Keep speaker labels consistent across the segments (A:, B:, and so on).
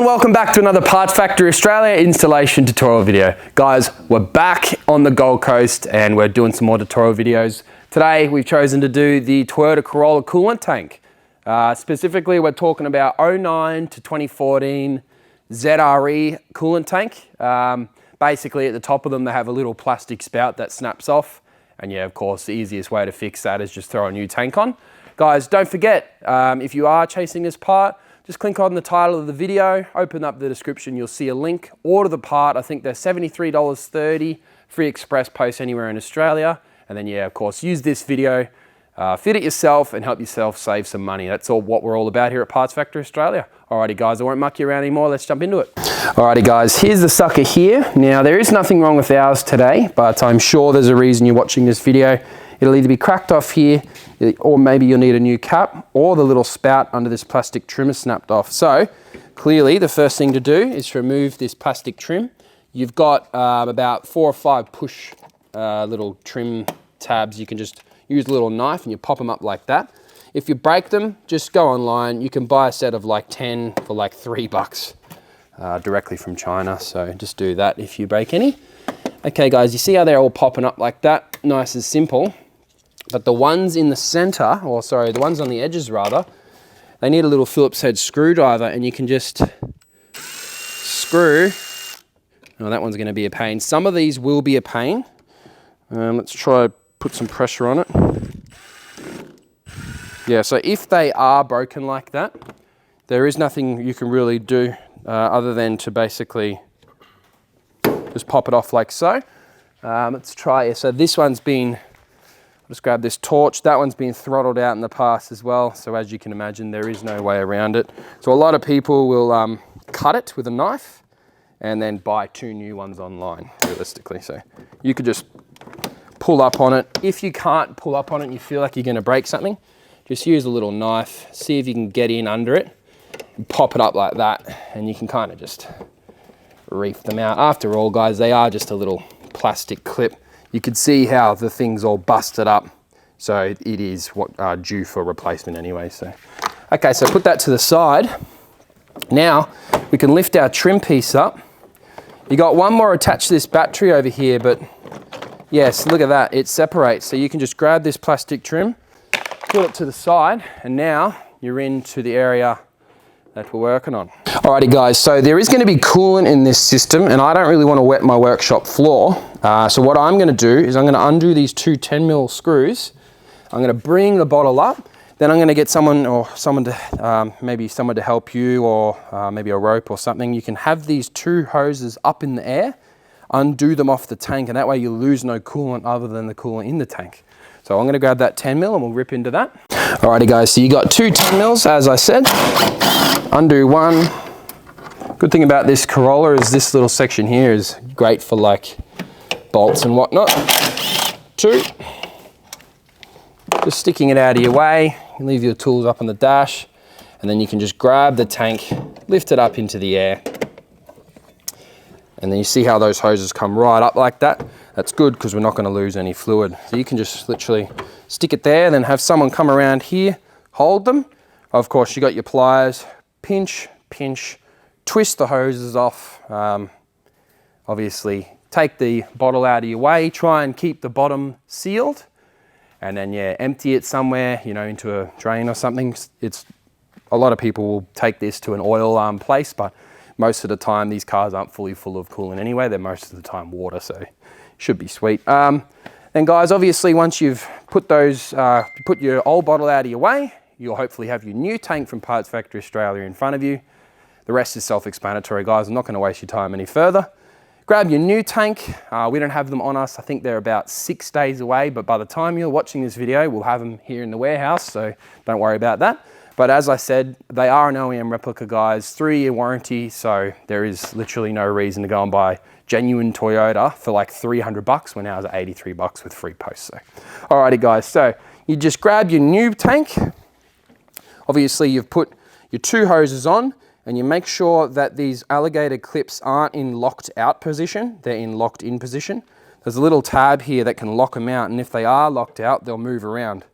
A: welcome back to another Parts Factory Australia installation tutorial video. Guys, we're back on the Gold Coast and we're doing some more tutorial videos. Today we've chosen to do the Toyota Corolla coolant tank. Specifically, we're talking about 09 to 2014 ZRE coolant tank. Basically at the top of them they have a little plastic spout that snaps off, and yeah, of course the easiest way to fix that is just throw a new tank on. Guys, don't forget, if you are chasing this part, just click on the title of the video, open up the description, you'll see a link, order the part. I think they're $73.30, free express post anywhere in Australia. And then yeah, of course, use this video, fit it yourself and help yourself save some money. That's all what we're all about here at Parts Factory Australia. Alrighty guys, I won't muck you around anymore, let's jump into it. Alrighty guys, here's the sucker here. Now there is nothing wrong with ours today, but I'm sure there's a reason you're watching this video. It'll either be cracked off here, or maybe you'll need a new cap, or the little spout under this plastic trim is snapped off. So clearly the first thing to do is to remove this plastic trim. You've got about 4 or 5 push little trim tabs. You can just use a little knife and you pop them up like that. If you break them, just go online. You can buy a set of like 10 for like $3 directly from China. So just do that if you break any. Okay guys, you see how they're all popping up like that? Nice and simple. But the ones in the center, or sorry, the ones on the edges rather, they need a little Phillips head screwdriver, and you can just screw. Oh, that one's gonna be a pain. Some of these will be a pain. Let's try put some pressure on it. Yeah, so if they are broken like that, there is nothing you can really do other than to basically just pop it off like so. Let's try it. So this one's been, just grab this torch. That one's been throttled out in the past as well. So as you can imagine, there is no way around it. So a lot of people will cut it with a knife and then buy 2 new ones online, realistically. So you could just pull up on it. If you can't pull up on it and you feel like you're gonna break something, just use a little knife, see if you can get in under it, and pop it up like that, and you can kind of just reef them out. After all, guys, they are just a little plastic clip. You can see how the thing's all busted up, so it is due for replacement anyway. So okay, so put that to the side. Now we can lift our trim piece up. You got one more attached to this battery over here, but yes, look at that, it separates. So you can just grab this plastic trim, put it to the side, and now you're into the area that we're working on. Alrighty guys, so there is going to be coolant in this system, and I don't really want to wet my workshop floor. So what I'm going to do is I'm going to undo these 2 10mm screws. I'm going to bring the bottle up, then I'm going to get someone to, maybe someone to help you, or maybe a rope or something. You can have these 2 hoses up in the air, undo them off the tank, and that way you lose no coolant other than the coolant in the tank. So I'm going to grab that 10mm and we'll rip into that. Alrighty guys, so you got 2 10mm as I said. Undo one. Good thing about this Corolla is this little section here is great for like bolts and whatnot. 2. Just sticking it out of your way. You leave your tools up on the dash, and then you can just grab the tank, lift it up into the air. And then you see how those hoses come right up like that. That's good because we're not going to lose any fluid. So you can just literally stick it there and then have someone come around here, hold them. Of course, you got your pliers, pinch, pinch, twist the hoses off. Obviously, take the bottle out of your way, try and keep the bottom sealed. And then yeah, empty it somewhere, you know, into a drain or something. A lot of people will take this to an oil place, but most of the time, these cars aren't fully full of coolant anyway. They're most of the time water, so should be sweet. And guys, obviously, once you've put those, put your old bottle out of your way, you'll hopefully have your new tank from Parts Factory Australia in front of you. The rest is self-explanatory, guys. I'm not going to waste your time any further. Grab your new tank. We don't have them on us. I think they're about 6 days away, but by the time you're watching this video, we'll have them here in the warehouse, so don't worry about that. But as I said, they are an OEM replica, guys, 3-year warranty, so there is literally no reason to go and buy genuine Toyota for like $300 when ours are $83 with free post. So, alrighty guys, so you just grab your new tank. Obviously you've put your 2 hoses on, and you make sure that these alligator clips aren't in locked out position, they're in locked in position. There's a little tab here that can lock them out, and if they are locked out, they'll move around.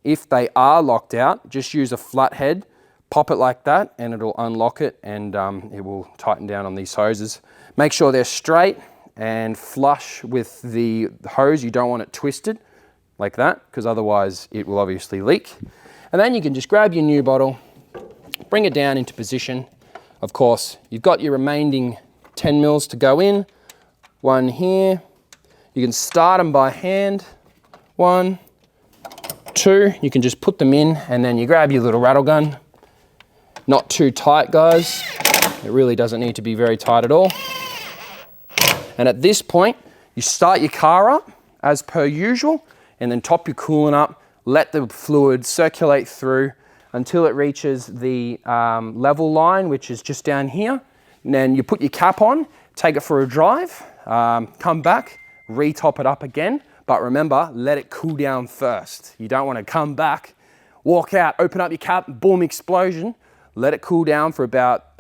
A: If they are locked out, just use a flat head, pop it like that and it'll unlock it, and it will tighten down on these hoses. Make sure they're straight and flush with the hose. You don't want it twisted like that, because otherwise it will obviously leak. And then you can just grab your new bottle, bring it down into position. Of course, you've got your remaining 10 mils to go in. One here. You can start them by hand. 1, 2, you can just put them in, and then you grab your little rattle gun. Not too tight, guys. It really doesn't need to be very tight at all. And at this point, you start your car up as per usual, and then top your coolant up, let the fluid circulate through until it reaches the level line, which is just down here. And then you put your cap on, take it for a drive, come back, re-top it up again. But remember, let it cool down first. You don't want to come back, walk out, open up your cap, boom, explosion. Let it cool down for about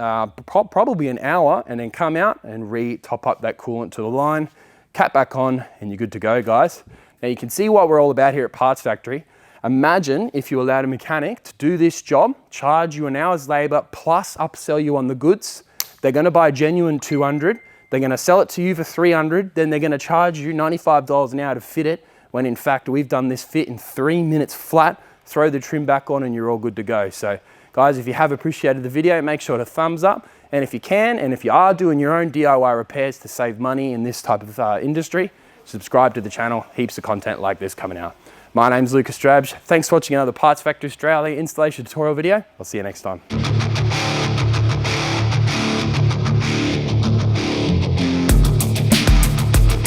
A: probably an hour, and then come out and re-top up that coolant to the line, cap back on, and you're good to go, guys. Now you can see what we're all about here at Parts Factory. Imagine if you allowed a mechanic to do this job, charge you an hour's labor, plus upsell you on the goods. They're gonna buy a genuine 200, they're gonna sell it to you for 300, then they're gonna charge you $95 an hour to fit it, when in fact we've done this fit in 3 minutes flat, throw the trim back on and you're all good to go. So guys, if you have appreciated the video, make sure to thumbs up. And if you can, and if you are doing your own DIY repairs to save money in this type of industry, subscribe to the channel. Heaps of content like this coming out. My name's Lucas Drabsch. Thanks for watching another Parts Factory Australia installation tutorial video. I'll see you next time.